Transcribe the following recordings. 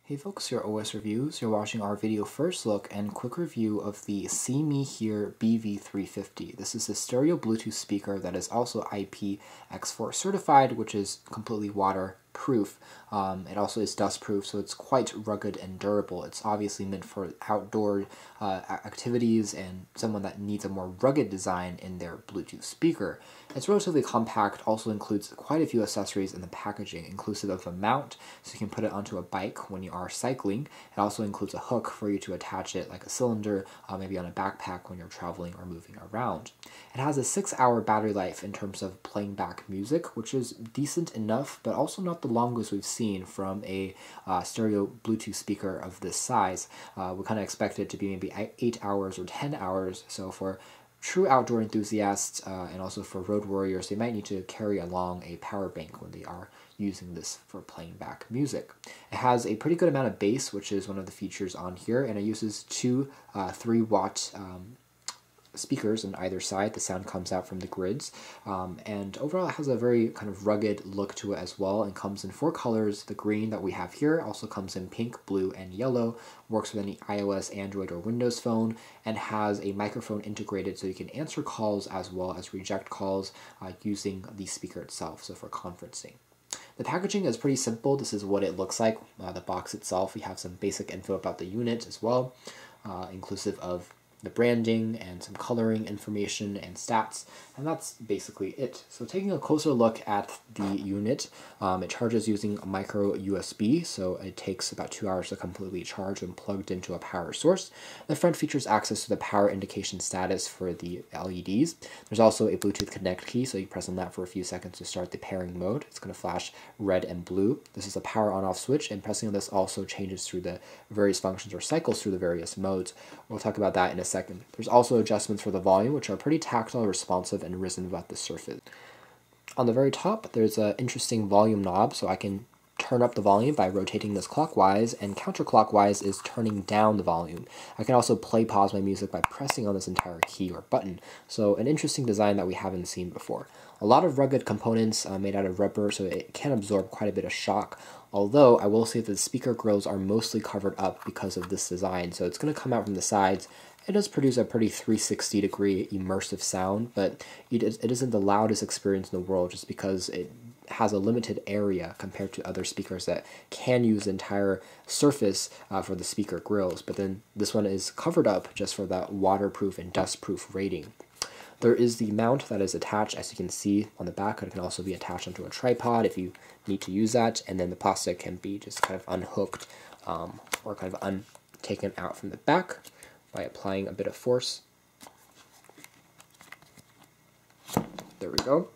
Hey folks, your OS Reviews. You're watching our video first look and quick review of the SeeMeHere BV-350. This is a stereo Bluetooth speaker that is also IPX4 certified, which is completely waterproof. It also is dustproof, so it's quite rugged and durable. It's obviously meant for outdoor activities and someone that needs a more rugged design in their Bluetooth speaker. It's relatively compact, also includes quite a few accessories in the packaging, inclusive of a mount, so you can put it onto a bike when you are cycling. It also includes a hook for you to attach it like a cylinder, maybe on a backpack when you're traveling or moving around. It has a 6-hour battery life in terms of playing back music, which is decent enough, but also not the longest we've seen from a stereo Bluetooth speaker of this size. We kind of expect it to be maybe 8 hours or 10 hours, so for true outdoor enthusiasts and also for road warriors, they might need to carry along a power bank when they are using this for playing back music. It has a pretty good amount of bass, which is one of the features on here, and it uses two 3-watt speakers on either side. The sound comes out from the grids, and overall it has a very kind of rugged look to it as well, and comes in 4 colors. The green that we have here also comes in pink, blue, and yellow, works with any iOS, Android, or Windows phone, and has a microphone integrated so you can answer calls as well as reject calls using the speaker itself, so for conferencing. The packaging is pretty simple. This is what it looks like. The box itself, we have some basic info about the unit as well, inclusive of the branding and some coloring information and stats, and that's basically it. So taking a closer look at the unit, it charges using a micro USB, so it takes about 2 hours to completely charge when plugged into a power source. The front features access to the power indication status for the LEDs. There's also a Bluetooth Connect key, so you press on that for a few seconds to start the pairing mode. It's going to flash red and blue. This is a power on-off switch, and pressing on this also changes through the various functions or cycles through the various modes. We'll talk about that in a second. There's also adjustments for the volume, which are pretty tactile, responsive, and risen about the surface. On the very top, there's an interesting volume knob, so I can turn up the volume by rotating this clockwise, and counterclockwise is turning down the volume. I can also pause my music by pressing on this entire key or button, so an interesting design that we haven't seen before. A lot of rugged components made out of rubber, so it can absorb quite a bit of shock, although I will say that the speaker grills are mostly covered up because of this design, so it's going to come out from the sides. It does produce a pretty 360-degree immersive sound, but it isn't the loudest experience in the world just because it has a limited area compared to other speakers that can use the entire surface for the speaker grills, but then this one is covered up just for that waterproof and dustproof rating. There is the mount that is attached, as you can see on the back. It can also be attached onto a tripod if you need to use that, and then the plastic can be just kind of unhooked or kind of taken out from the back by applying a bit of force. There we go.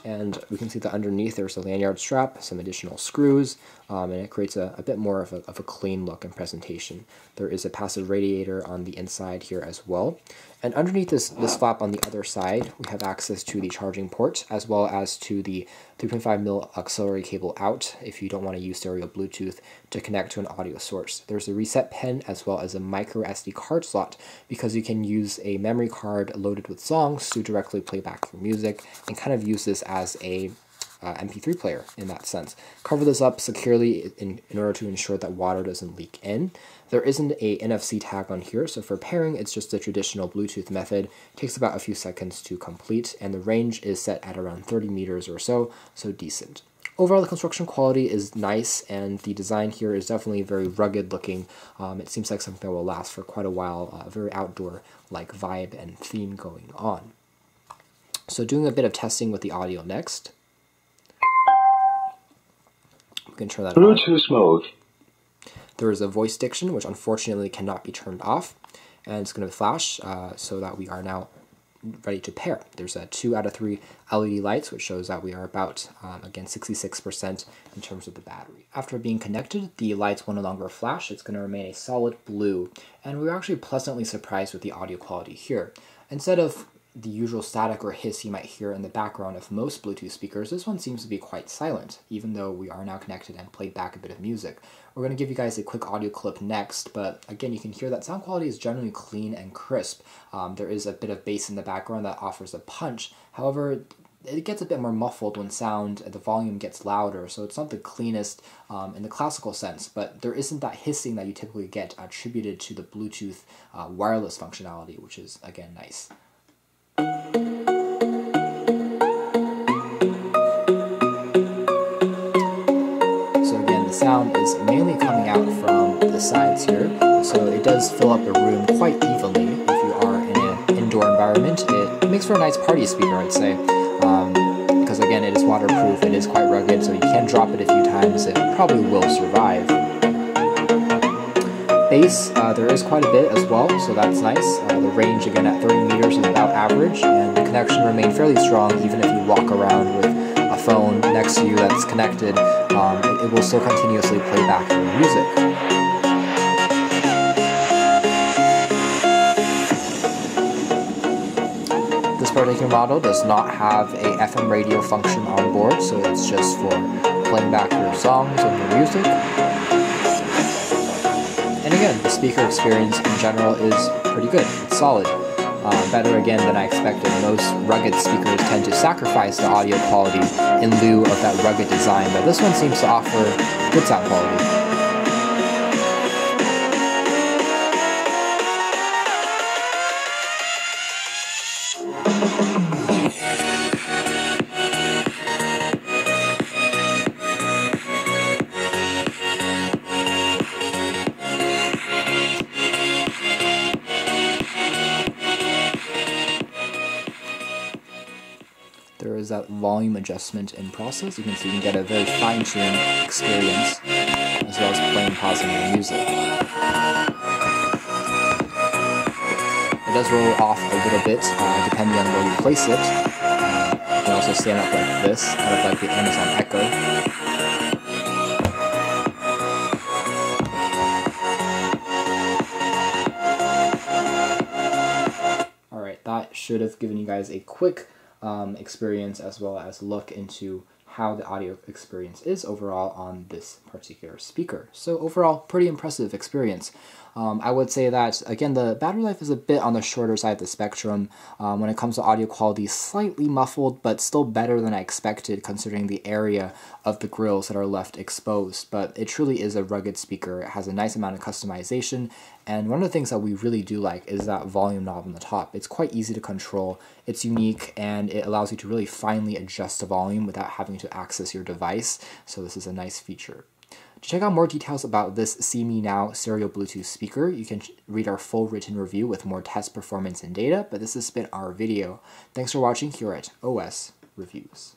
And we can see that underneath there's a lanyard strap, some additional screws, and it creates a bit more of a clean look and presentation. There is a passive radiator on the inside here as well. And underneath this flap on the other side, we have access to the charging port, as well as to the 3.5mm auxiliary cable out if you don't want to use stereo Bluetooth to connect to an audio source. There's a reset pen as well as a micro SD card slot, because you can use a memory card loaded with songs to directly play back your music and kind of use this as a MP3 player in that sense. Cover this up securely in order to ensure that water doesn't leak in. There isn't a NFC tag on here, so for pairing it's just the traditional Bluetooth method. It takes about a few seconds to complete, and the range is set at around 30 meters or so decent. Overall, the construction quality is nice, and the design here is definitely very rugged looking. It seems like something that will last for quite a while, a very outdoor-like vibe and theme going on. So doing a bit of testing with the audio next. We can turn that on. Bluetooth mode. There is a voice diction, which unfortunately cannot be turned off, and it's going to flash so that we are now ready to pair. There's 2 out of 3 LED lights, which shows that we are about, again, 66% in terms of the battery. After being connected, the lights will no longer flash. It's going to remain a solid blue, and we were actually pleasantly surprised with the audio quality here. Instead of the usual static or hiss you might hear in the background of most Bluetooth speakers, this one seems to be quite silent, even though we are now connected and played back a bit of music. We're going to give you guys a quick audio clip next, but again, you can hear that sound quality is generally clean and crisp. There is a bit of bass in the background that offers a punch. However, it gets a bit more muffled when the volume gets louder, so it's not the cleanest in the classical sense, but there isn't that hissing that you typically get attributed to the Bluetooth wireless functionality, which is, again, nice. So again, the sound is mainly coming out from the sides here, so it does fill up the room quite evenly. If you are in an indoor environment, it makes for a nice party speaker, I'd say. Because again, it is waterproof, it is quite rugged, so you can drop it a few times, it probably will survive. Bass, there is quite a bit as well, so that's nice. The range, again, at 30 meters is about average, and the connection remains fairly strong even if you walk around with a phone next to you that's connected. It will still continuously play back your music. This particular model does not have a FM radio function on board, so it's just for playing back your songs and your music. And again, the speaker experience in general is pretty good. It's solid. Better again than I expected. Most rugged speakers tend to sacrifice the audio quality in lieu of that rugged design, but this one seems to offer good sound quality. There is that volume adjustment in process. You can see you can get a very fine-tuned experience as well as playing, pausing your music. It does roll off a little bit depending on where you place it. You can also stand up like this, kind of like the Amazon Echo. Alright, that should have given you guys a quick experience as well as look into how the audio experience is overall on this particular speaker. So overall, pretty impressive experience. I would say that, again, the battery life is a bit on the shorter side of the spectrum. When it comes to audio quality, slightly muffled, but still better than I expected considering the area of the grills that are left exposed. But it truly is a rugged speaker. It has a nice amount of customization, and one of the things that we really do like is that volume knob on the top. It's quite easy to control, it's unique, and it allows you to really finely adjust the volume without having to access your device, so this is a nice feature. To check out more details about this SeeMeHere stereo Bluetooth speaker, you can read our full written review with more test performance and data, but this has been our video. Thanks for watching here at OS Reviews.